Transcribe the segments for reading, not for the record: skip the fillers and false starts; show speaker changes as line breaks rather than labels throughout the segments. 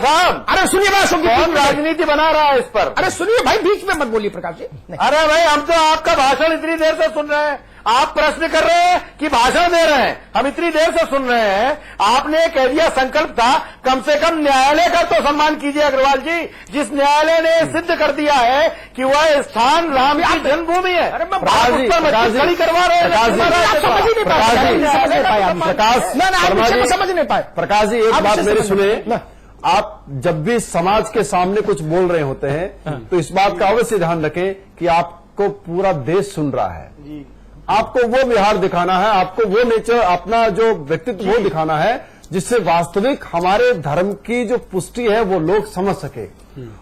साहब,
अरे सुनिए भाई,
कौन राजनीति बना रहा है इस पर?
अरे सुनिए भाई, बीच में मत बोलिए प्रकाश जी।
अरे भाई, हम तो आपका भाषण इतनी देर से सुन रहे हैं, आप प्रश्न कर रहे हैं कि भाषण दे रहे हैं, हम इतनी देर से सुन रहे हैं। आपने कह दिया संकल्प था, कम से कम न्यायालय का तो सम्मान कीजिए अग्रवाल जी, जिस न्यायालय ने सिद्ध कर दिया है कि वह स्थान राम की जन्मभूमि है। अरे मैं खड़ी करवा रहे हैं,
समझ ही नहीं पाए।
प्रकाश जी, एक बात मेरी सुने, आप जब भी समाज के सामने कुछ बोल रहे होते हैं तो इस बात का अवश्य ध्यान रखें कि आपको पूरा देश सुन रहा है। आपको वो व्यवहार दिखाना है, आपको वो नेचर, अपना जो व्यक्तित्व वो दिखाना है जिससे वास्तविक हमारे धर्म की जो पुष्टि है वो लोग समझ सके,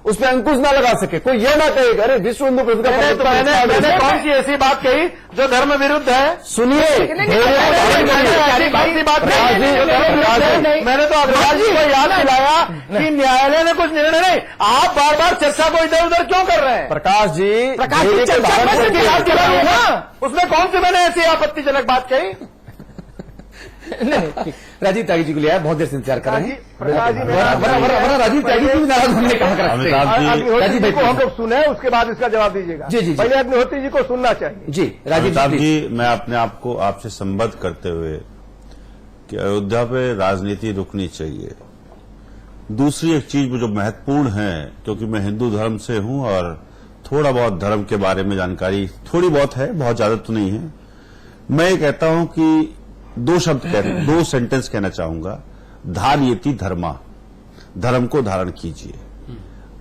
उस पर अंकुश ना लगा सके। कोई ये ना कहे अरे विश्व हिंदू परिषद का
मैंने कौन सी ऐसी बात कही जो धर्म विरुद्ध है?
सुनिए,
मैंने तो अग्रवाल जी को याद दिलाया कि न्यायालय ने कुछ निर्णय नहीं, आप बार बार चर्चा को इधर उधर क्यों कर रहे हैं?
प्रकाश जी,
उसमें कौन सी मैंने ऐसी आपत्तिजनक बात कही?
नहीं, राजीव त्यागी जी को लिया, बहुत देर से इंतजार कर रहे हैं।
राजीव त्यागी जी भी नाराज होने कहा
अग्निहोत्री जी को हम लोग सुने, उसके बाद इसका जवाब दीजिएगा।
जी,
पहले अग्निहोत्री जी को सुनना चाहिए।
जी राजीव
जी, मैं अपने आप को आपसे संबद्ध करते हुए कि अयोध्या पे राजनीति रुकनी चाहिए। दूसरी एक चीज जो महत्वपूर्ण है, क्योंकि मैं हिंदू धर्म से हूं और थोड़ा बहुत धर्म के बारे में जानकारी थोड़ी बहुत है, बहुत ज्यादा तो नहीं है। मैं ये कहता हूं कि दो सेंटेंस कहना चाहूंगा। धारयति धर्मा, धर्म को धारण कीजिए।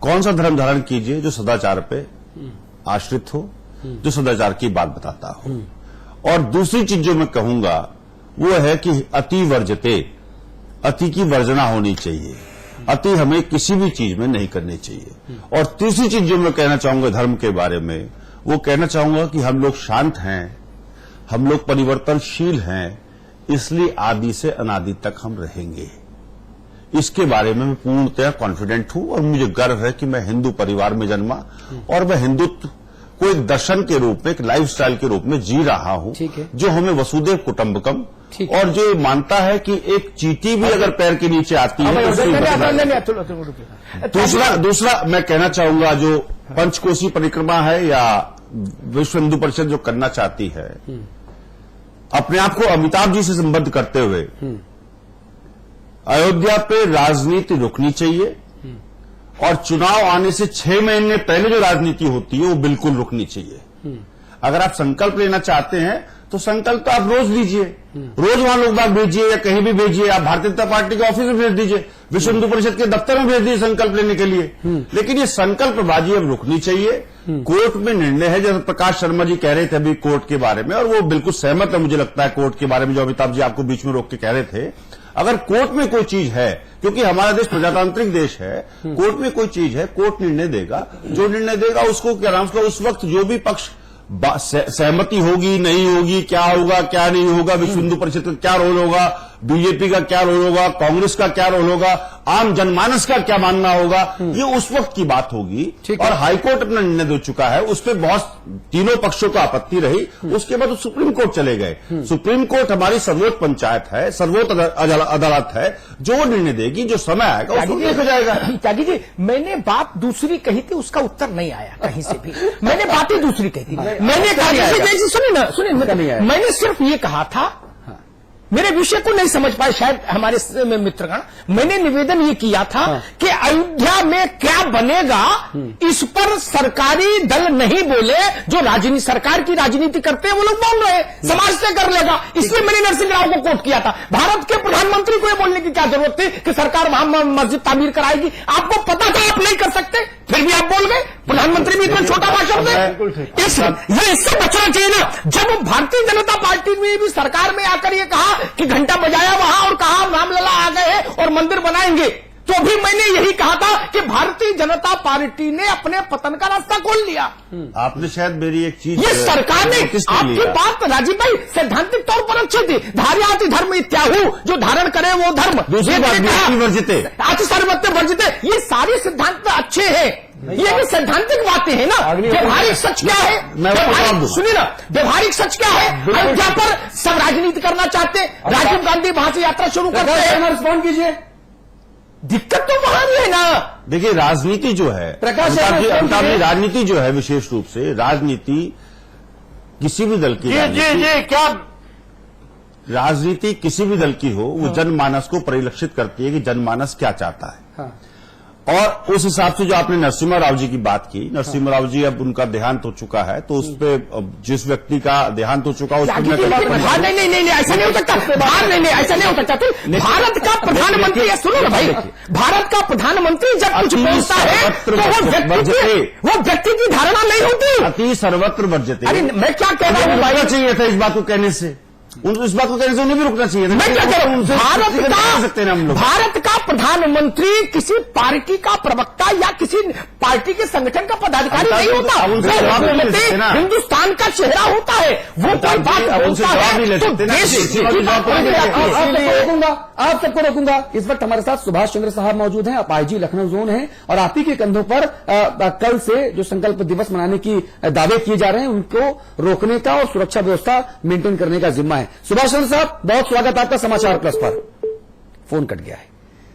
कौन सा धर्म धारण कीजिए? जो सदाचार पे आश्रित हो, जो सदाचार की बात बताता हो। और दूसरी चीज जो मैं कहूंगा वो है कि अति वर्जते, अति की वर्जना होनी चाहिए। अति हमें किसी भी चीज में नहीं करनी चाहिए। और तीसरी चीज जो मैं कहना चाहूंगा धर्म के बारे में, वो कहना चाहूंगा कि हम लोग शांत हैं, हम लोग परिवर्तनशील हैं, इसलिए आदि से अनादि तक हम रहेंगे। इसके बारे में मैं पूर्णतः कॉन्फिडेंट हूं और मुझे गर्व है कि मैं हिंदू परिवार में जन्मा और मैं हिंदुत्व को एक दर्शन के रूप में, एक लाइफस्टाइल के रूप में जी रहा हूं, जो हमें वसुदेव कुटुंबकम, और जो मानता है कि एक चींटी भी अगर पैर के नीचे आती है तो दूसरा मैं कहना चाहूंगा, जो पंचकोशी परिक्रमा है या विश्व हिंदू परिषद जो करना चाहती है, अपने आप को अमिताभ जी से संबद्ध करते हुए अयोध्या पे राजनीति रुकनी चाहिए और चुनाव आने से 6 महीने पहले जो राजनीति होती है वो बिल्कुल रुकनी चाहिए। अगर आप संकल्प लेना चाहते हैं तो संकल्प तो आप रोज लीजिए, रोज वहां लोग बाग भेजिए या कहीं भी भेजिए, आप भारतीय जनता पार्टी के ऑफिस में भेज दीजिए, विश्व हिंदू परिषद के दफ्तर में भेज दीजिए संकल्प लेने के लिए। लेकिन ये संकल्पबाजी अब रुकनी चाहिए। कोर्ट में निर्णय है, जैसे प्रकाश शर्मा जी कह रहे थे अभी कोर्ट के बारे में, और वो बिल्कुल सहमत है मुझे लगता है कोर्ट के बारे में जो अमिताभ जी आपको बीच में रोक के कह रहे थे। अगर कोर्ट में कोई चीज है, क्योंकि हमारा देश प्रजातांत्रिक देश है, कोर्ट में कोई चीज है, कोर्ट निर्णय देगा, जो निर्णय देगा उसको क्या नाम, उस वक्त जो भी पक्ष सहमति होगी नहीं होगी, क्या होगा क्या नहीं होगा, विश्व हिंदू परिषद का क्या रोल होगा, बीजेपी का क्या रोल होगा, कांग्रेस का क्या रोल होगा, आम जनमानस का क्या मानना होगा, ये उस वक्त की बात होगी। और हाईकोर्ट अपना निर्णय दे चुका है, उस पर बहुत तीनों पक्षों का आपत्ति रही, उसके बाद सुप्रीम कोर्ट चले गए। सुप्रीम कोर्ट हमारी सर्वोच्च पंचायत है, सर्वोच्च अदालत है, जो निर्णय देगी, जो समय आएगा उसको देखा जाएगा।
त्यागी जी, मैंने बात दूसरी कही थी, उसका उत्तर नहीं आया कहीं से भी। मैंने बात ही दूसरी कही थी। मैंने सिर्फ ये कहा था, मेरे विषय को नहीं समझ पाए शायद हमारे मित्रगण, मैंने निवेदन ये किया था कि अयोध्या में क्या बनेगा इस पर सरकारी दल नहीं बोले, जो राजनीति सरकार की राजनीति करते हैं वो लोग बोल रहे हैं समाज से कर लेगा, इसलिए मैंने नरसिंह राव को कोट किया था। भारत के प्रधानमंत्री को ये बोलने की क्या जरूरत थी कि सरकार वहां मस्जिद तामीर कराएगी? आपको पता था आप नहीं कर सकते, फिर भी आप बोल गए। प्रधानमंत्री भी इतना छोटा भाषण दे, इससे बचना चाहिए ना। जब भारतीय जनता पार्टी ने भी सरकार में आकर ये कहा कि घंटा बजाया वहां और कहा रामलला आ गए और मंदिर बनाएंगे, तो भी मैंने यही कहा था कि भारतीय जनता पार्टी ने अपने पतन का रास्ता खोल लिया।
आपने शायद मेरी एक चीज,
ये सरकार ने, आपकी बात राजीव भाई सैद्धांतिक तौर पर अच्छी थी, धार्याति धर्म इत्याहु, जो धारण करे वो धर्म,
वर्जिते
सर्वत्र वर्जिते, ये सारे सिद्धांत अच्छे हैं। ये भी सैद्धांतिक बातें हैं ना। व्यवहारिक सच क्या है? सुनिए ना, व्यवहारिक सच क्या है? अयोध्या पर सब राजनीति करना चाहते, राजीव गांधी वहां से यात्रा शुरू करते हैं।
रिस्पॉन्ड कीजिए।
दिक्कत तो वहां भी है ना,
देखिए राजनीति जो है,
प्रकाश
अमिताभ जी, राजनीति जो है विशेष रूप से राजनीति किसी भी दल की,
जी क्या
राजनीति किसी भी दल की हो, वो जनमानस को परिलक्षित करती है कि जनमानस क्या चाहता है।
हाँ।
और उस हिसाब से जो आपने नरसिम्हा राव जी की बात की, नरसिम्हा राव जी अब उनका देहांत हो चुका है, तो उस पे जिस व्यक्ति का देहांत हो चुका उस पर
नहीं, ऐसा नहीं हो सकता, नहीं, ऐसा नहीं हो सकता। तो भारत का प्रधानमंत्री, सुनो ना भाई, भारत का प्रधानमंत्री जब कुछ बोलता है तो वो व्यक्ति की धारणा नहीं होती,
अति सर्वत्र वर्जते।
अरे मैं क्या कह रहा हूँ भाई,
चाहिए था इस बात को कहने से, इस बात को कहने से उन्हें भी रुकना चाहिए था।
मैं क्या कह रहा हूं,
भारत
भारत का प्रधानमंत्री किसी पार्टी का प्रवक्ता या किसी पार्टी के संगठन का पदाधिकारी नहीं होता, हिंदुस्तान का चेहरा होता है। वो कोई बात बोलता है तो देश। आप सबको रोकूंगा। इस वक्त हमारे साथ सुभाष चंद्र साहब मौजूद हैं, आप आईजी लखनऊ जोन हैं, और आप ही के कंधों पर कल से जो संकल्प दिवस मनाने की दावे किए जा रहे हैं उनको रोकने का और सुरक्षा व्यवस्था मेंटेन करने का जिम्मा है। सुभाष चंद्र साहब, बहुत स्वागत आपका समाचार प्लस पर। फोन कट गया है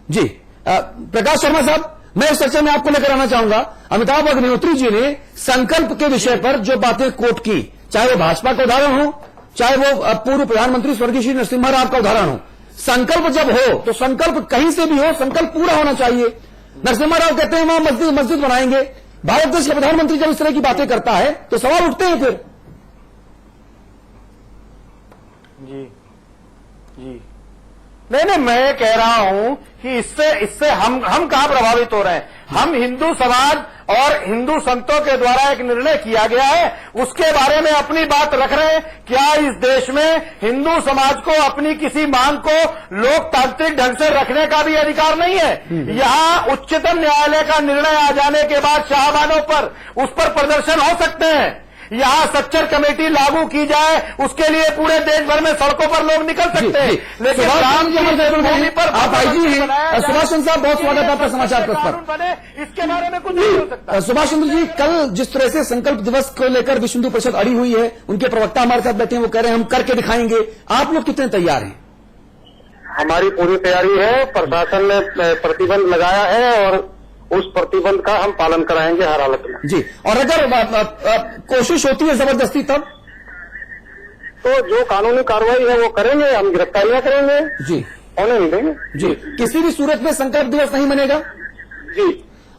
जी। प्रकाश शर्मा साहब, मैं इस चर्चा में आपको लेकर आना चाहूंगा। अमिताभ अग्निहोत्री जी ने संकल्प के विषय पर जो बातें कोट की, चाहे वो भाजपा का उदाहरण हो, चाहे वो पूर्व प्रधानमंत्री स्वर्गीय श्री नरसिम्हा राव का उदाहरण हो, संकल्प जब हो तो संकल्प कहीं से भी हो, संकल्प पूरा होना चाहिए। नरसिम्हा राव कहते हैं वहां मस्जिद बनाएंगे। भारत देश के प्रधानमंत्री जब इस तरह की बातें करता है तो सवाल उठते हैं फिर।
जी नहीं, मैं कह रहा हूं कि इससे हम कहां प्रभावित हो रहे हैं। हम हिंदू समाज और हिंदू संतों के द्वारा एक निर्णय किया गया है, उसके बारे में अपनी बात रख रहे हैं। क्या इस देश में हिंदू समाज को अपनी किसी मांग को लोकतांत्रिक ढंग से रखने का भी अधिकार नहीं है? यहां उच्चतम न्यायालय का निर्णय आ जाने के बाद शाहबानों पर उस पर प्रदर्शन हो सकते हैं। यहां सच्चर कमेटी लागू की जाए, उसके लिए पूरे देश भर में सड़कों पर लोग निकल सकते हैं। लेकिन राम जन्मभूमि पर
आप आईजी हैं। सुभाष चंद्र साहब, बहुत स्वागत आपका समाचार प्लस पर।
बने, इसके बारे में कुछ नहीं हो सकता।
सुभाष चंद्र जी, कल जिस तरह से संकल्प दिवस को लेकर विश्व हिंदू परिषद अड़ी हुई है, उनके प्रवक्ता हमारे साथ बैठे हैं, वो कह रहे हैं हम करके दिखाएंगे। आप लोग कितने तैयार हैं?
हमारी पूरी तैयारी है। प्रशासन ने प्रतिबंध लगाया है और उस प्रतिबंध का हम पालन कराएंगे हर हालत में
जी। और अगर कोशिश होती है जबरदस्ती तब
तो जो कानूनी कार्रवाई है वो करेंगे, हम गिरफ्तारियां करेंगे
जी,
होने नहीं देंगे
जी। किसी भी सूरत में संकल्प दिवस नहीं बनेगा
जी।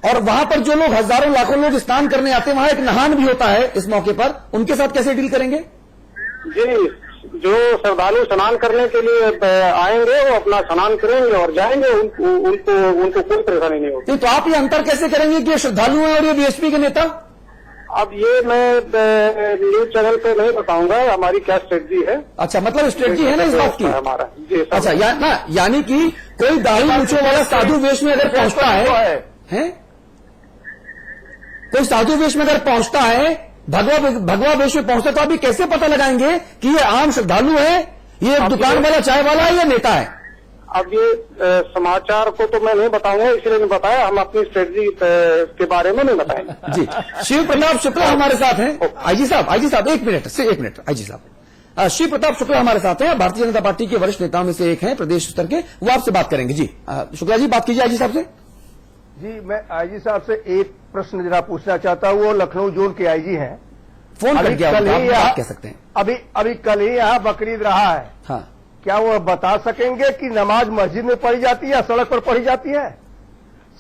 और वहां पर जो लोग हजारों लाखों लोग स्नान करने आते हैं, वहां एक नहान भी होता है इस मौके पर, उनके साथ कैसे डील करेंगे?
जी, जो श्रद्धालु स्नान करने के लिए आएंगे वो अपना स्नान करेंगे और जाएंगे, उनको कोई परेशानी नहीं होगी।
तो आप ये अंतर कैसे करेंगे कि ये श्रद्धालु हैं और ये बीएसपी के नेता?
अब ये मैं न्यूज चैनल पे नहीं बताऊंगा हमारी क्या स्ट्रेटजी है।
अच्छा, मतलब स्ट्रेटजी है ना इस बात की
हमारा जी।
अच्छा, यानी कि कोई दाढ़ी मूंछों वाला साधु वेश में अगर पहुंचता है, कोई साधु वेश में अगर पहुंचता है, भगवा वेश में पहुंचता, तो अभी कैसे पता लगाएंगे कि ये आम श्रद्धालु है, ये दुकान वाला चाय वाला है या नेता है?
अब ये समाचार को तो मैं नहीं बताऊंगा, इसलिए नहीं बताया। हम अपनी स्ट्रेटजी के बारे में नहीं बताएंगे
जी। शिव प्रताप शुक्ला हमारे साथ हैं। आईजी साहब एक मिनट आईजी साहब, शिव प्रताप शुक्ला हमारे साथ हैं, भारतीय जनता पार्टी के वरिष्ठ नेताओं में से एक हैं प्रदेश स्तर के, वो आपसे बात करेंगे जी। शुक्ला जी, बात कीजिए आईजी साहब से।
जी, मैं आईजी साहब से एक प्रश्न जरा पूछना चाहता हूँ। वो लखनऊ जोन के आईजी हैं।
फोन कर गया,
कल ही
आप कह सकते हैं।
अभी कल ही यहाँ बकरीद रहा है।
हाँ,
क्या वो बता सकेंगे कि नमाज मस्जिद में पढ़ी जाती है या सड़क पर पढ़ी जाती है?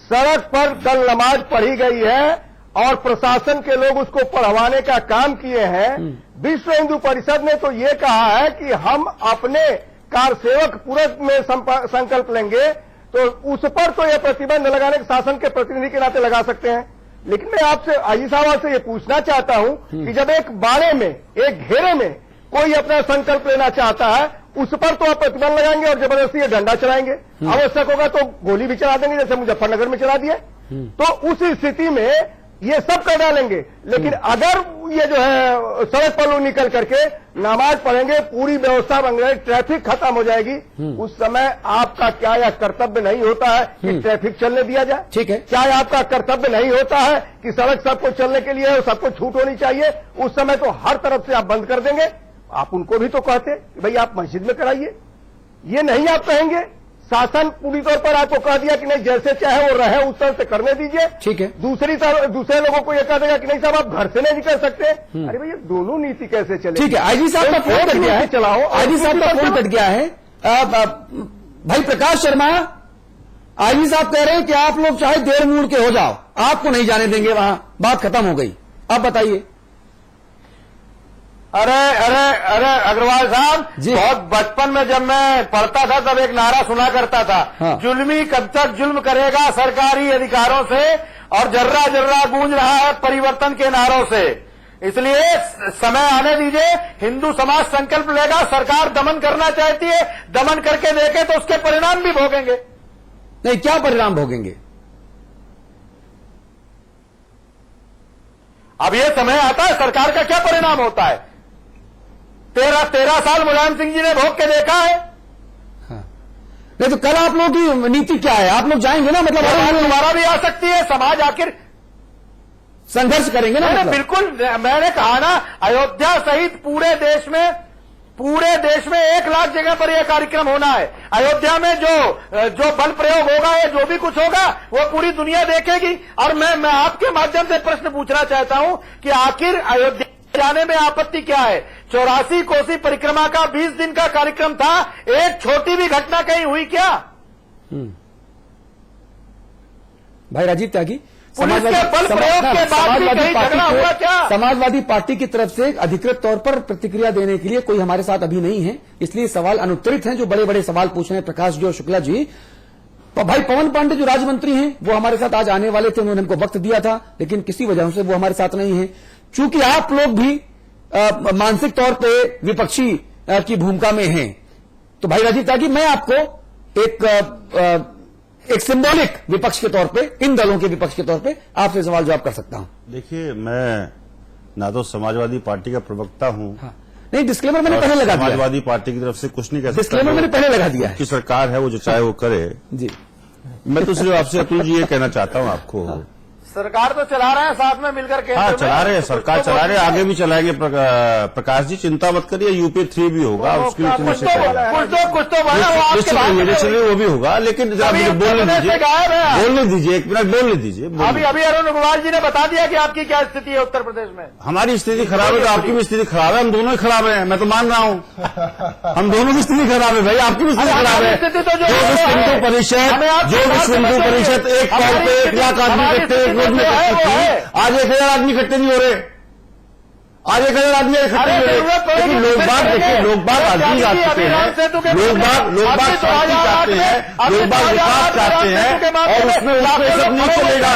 सड़क पर कल नमाज पढ़ी गई है और प्रशासन के लोग उसको पढ़वाने का काम किए हैं। विश्व हिंदू परिषद ने तो ये कहा है कि हम अपने कारसेवक पूरक में संकल्प लेंगे, तो उस पर तो यह प्रतिबंध लगाने के शासन के प्रतिनिधि के नाते लगा सकते हैं। लेकिन मैं आपसे आईजी साहब आपसे ये पूछना चाहता हूं कि जब एक बाड़े में, एक घेरे में कोई अपना संकल्प लेना चाहता है, उस पर तो आप प्रतिबंध लगाएंगे और जबरदस्ती ये डंडा चलाएंगे, आवश्यक होगा तो गोली भी चला देंगे, जैसे मुजफ्फरनगर में चला दिए। तो उस स्थिति में ये सब कर डालेंगे। लेकिन अगर ये जो है सड़क पर लोग निकल करके नमाज पढ़ेंगे, पूरी व्यवस्था बन जाएगी, ट्रैफिक खत्म हो जाएगी, उस समय आपका क्या यह कर्तव्य नहीं होता है कि ट्रैफिक चलने दिया जाए?
ठीक है।
क्या आपका कर्तव्य नहीं होता है कि सड़क सबको चलने के लिए है और सबको छूट होनी चाहिए? उस समय तो हर तरफ से आप बंद कर देंगे। आप उनको भी तो कहते कि भाई आप मस्जिद में कराइए, ये नहीं आप कहेंगे। शासन पूरी तौर पर आपको कह दिया कि नहीं, जैसे चाहे वो रहे उस तरह से करने दीजिए।
ठीक है।
दूसरे लोगों को ये कह देगा कि नहीं साहब आप घर से नहीं निकल सकते। अरे भैया दोनों नीति कैसे चले?
ठीक है, आईजी साहब का फोन कट गया है।
चलाओ,
आईजी साहब का फोन कट गया है। भाई प्रकाश शर्मा, आईजी साहब कह रहे हैं कि आप लोग चाहे देर मूड के हो जाओ, आपको नहीं जाने देंगे वहां, बात खत्म हो गई। आप बताइए।
अरे अरे अरे अग्रवाल साहब
जी।
बहुत बचपन में जब मैं पढ़ता था तब एक नारा सुना करता था,
हाँ।
जुल्मी कब तक जुल्म करेगा सरकारी अधिकारों से, और जर्रा जर्रा गूंज रहा है परिवर्तन के नारों से। इसलिए समय आने दीजिए, हिंदू समाज संकल्प लेगा, सरकार दमन करना चाहती है, दमन करके देखे तो उसके परिणाम भी भोगेंगे।
नहीं, क्या परिणाम भोगेंगे?
अब ये समय आता है, सरकार का क्या परिणाम होता है। 13 साल मुलायम सिंह जी ने भोग के देखा है।
नहीं तो कल आप लोगों की नीति क्या है? आप लोग जाएंगे ना, मतलब
दोबारा भी आ सकती है, समाज आखिर
संघर्ष करेंगे ना? मतलब
बिल्कुल, मैंने कहा ना, अयोध्या सहित पूरे देश में 1 लाख जगह पर यह कार्यक्रम होना है। अयोध्या में जो बल प्रयोग होगा, ये जो भी कुछ होगा, वो पूरी दुनिया देखेगी। और मैं आपके माध्यम से प्रश्न पूछना चाहता हूं कि आखिर अयोध्या जाने में आपत्ति क्या है? 84 कोसी परिक्रमा का 20 दिन का कार्यक्रम था, एक छोटी भी घटना कहीं हुई क्या?
भाई राजीव त्यागी,
पुलिस के बल प्रयोग के बाद भी कहीं झगड़ा हुआ क्या?
समाजवादी पार्टी की तरफ से अधिकृत तौर पर प्रतिक्रिया देने के लिए कोई हमारे साथ अभी नहीं है, इसलिए सवाल अनुत्तरित हैं। जो बड़े बड़े सवाल पूछ रहे हैं प्रकाश जी और शुक्ला जी, तो भाई पवन पांडे जो राज्य मंत्री हैं वो हमारे साथ आज आने वाले थे, उन्होंने हमको वक्त दिया था, लेकिन किसी वजह से वो हमारे साथ नहीं है। चूंकि आप लोग भी मानसिक तौर पे विपक्षी की भूमिका में हैं, तो भाई राजीव त्यागी, मैं आपको एक सिंबॉलिक विपक्ष के तौर पे, इन दलों के विपक्ष के तौर पे आपसे सवाल जवाब कर सकता हूं।
देखिए, मैं ना तो समाजवादी पार्टी का प्रवक्ता हूं,
हाँ। नहीं, डिस्क्लेमर मैंने पहले लगा दिया।
समाजवादी पार्टी की तरफ से कुछ नहीं कह सकता।
डिस्क्लेमर मैंने पहले लगा दिया है
कि सरकार है, वो जो चाहे वो करे।
जी।
मैं तो सिर्फ आपसे अतुल जी ये कहना चाहता हूं आपको।
हाँ।
सरकार तो चला रहे हैं साथ में मिलकर के।
हाँ, चला रहे हैं, सरकार चला रहे हैं, आगे भी चलाएंगे। प्रकाश जी चिंता मत करिए, यूपी 3 भी होगा, उसकी भी
कुछ तो बना वो आपके बाद में
चलिए, वो भी होगा, लेकिन जरा मुझे बोलने दीजिए, बोलने दीजिए, एक मिनट बोलने दीजिए।
अभी अरुण अग्रवाल जी ने बता दिया कि आपकी क्या स्थिति है उत्तर प्रदेश में।
हमारी स्थिति खराब है तो आपकी भी स्थिति खराब है, हम दोनों ही खराब हैं, मैं तो मान रहा हूं। हम दोनों की स्थिति खराब है भाई, आपकी भी स्थिति खराब है। जो विश्व हिंदू परिषद एक कॉल पे 1 लाख आदमी इकट्ठे एक रोज में इकट्ठे थी, आज 1000 आदमी इकट्ठे नहीं हो रहे। आज 1000 आदमी इकट्ठे नहीं हो रहे, लेकिन लोग बात देखिए, लोग बात आदमी जा चुके हैं, लोग बात शांति चाहते हैं, लोग बात विकास चाहते हैं, और उसमें सब नहीं चलेगा,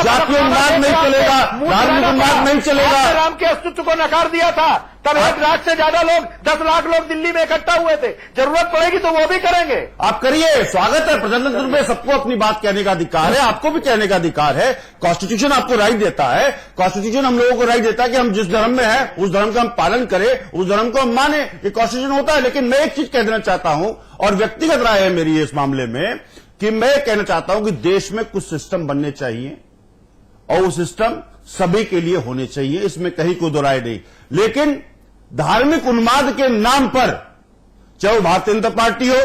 जातीय उन्माद नहीं चलेगा, धार्मिक उन्माद नहीं चलेगा।
राम के अस्तित्व को नकार दिया था, तब 1 लाख से ज्यादा लोग, 10 लाख लोग दिल्ली में इकट्ठा हुए थे। जरूरत पड़ेगी तो वो भी करेंगे।
आप करिए, स्वागत है। प्रजातंत्र में सबको अपनी बात कहने का अधिकार है, आपको भी कहने का अधिकार है। कॉन्स्टिट्यूशन आपको राइट देता है, कॉन्स्टिट्यूशन हम लोगों को राइट देता है कि हम जिस धर्म में हैं उस धर्म का हम पालन करें, उस धर्म को हम माने, ये कॉन्स्टिट्यूशन होता है। लेकिन मैं एक चीज कह देना चाहता हूं, और व्यक्तिगत राय है मेरी इस मामले में, कि मैं कहना चाहता हूं कि देश में कुछ सिस्टम बनने चाहिए, और वो सिस्टम सभी के लिए होने चाहिए, इसमें कहीं कोई दो राय नहीं। लेकिन धार्मिक उन्माद के नाम पर, चाहे वो भारतीय जनता पार्टी हो,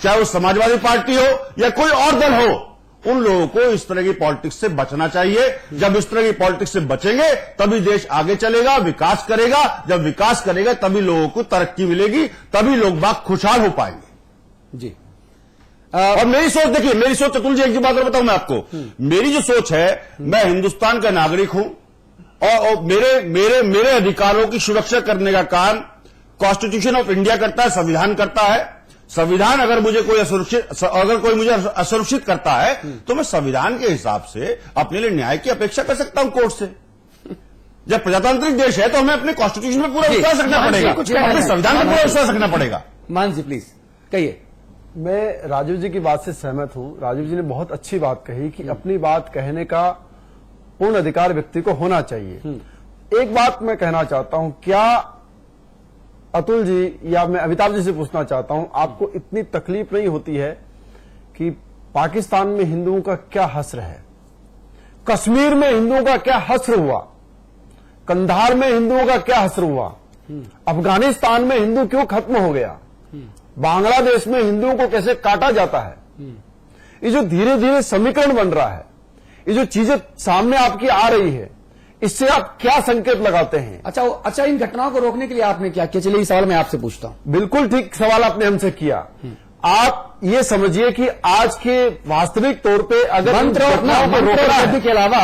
चाहे वो समाजवादी पार्टी हो, या कोई और दल हो, उन लोगों को इस तरह की पॉलिटिक्स से बचना चाहिए। जब इस तरह की पॉलिटिक्स से बचेंगे तभी देश आगे चलेगा, विकास करेगा। जब विकास करेगा तभी लोगों को तरक्की मिलेगी, तभी लोग बाग खुशहाल हो पाएंगे।
जी।
और मेरी सोच देखिए, मेरी सोच, अतुल जी एक बात और बताऊं मैं आपको, मेरी जो सोच है, मैं हिंदुस्तान का नागरिक हूं, और मेरे अधिकारों की सुरक्षा करने का काम कॉन्स्टिट्यूशन ऑफ इंडिया करता है, संविधान करता है। संविधान अगर कोई मुझे असुरक्षित करता है तो मैं संविधान के हिसाब से अपने लिए न्याय की अपेक्षा कर सकता हूं कोर्ट से। जब प्रजातांत्रिक देश है तो हमें अपने कॉन्स्टिट्यूशन में पूरा विश्वास रखना पड़ेगा, अपने संविधान में पूरा विश्वास रखना पड़ेगा।
मान जी प्लीज कहिए।
मैं राजीव जी की बात से सहमत हूं। राजीव जी ने बहुत अच्छी बात कही कि अपनी बात कहने का पूर्ण अधिकार व्यक्ति को होना चाहिए। एक बात मैं कहना चाहता हूं, क्या अतुल जी या मैं अमिताभ जी से पूछना चाहता हूं, आपको इतनी तकलीफ नहीं होती है कि पाकिस्तान में हिंदुओं का क्या हश्र है, कश्मीर में हिंदुओं का क्या हश्र हुआ, कंधार में हिंदुओं का क्या हश्र हुआ, अफगानिस्तान में हिंदू क्यों खत्म हो गया, बांग्लादेश में हिंदुओं को कैसे काटा जाता है, ये जो धीरे धीरे समीकरण बन रहा है, ये जो चीजें सामने आपकी आ रही है, इससे आप क्या संकेत लगाते हैं?
अच्छा, इन घटनाओं को रोकने के लिए आपने क्या किया? चलिए, ये सवाल मैं आपसे पूछता हूं।
बिल्कुल ठीक सवाल आपने हमसे किया। आप ये समझिए कि आज के वास्तविक तौर पे अगर
मंत्र और
घटनाओं को रोकना है
के अलावा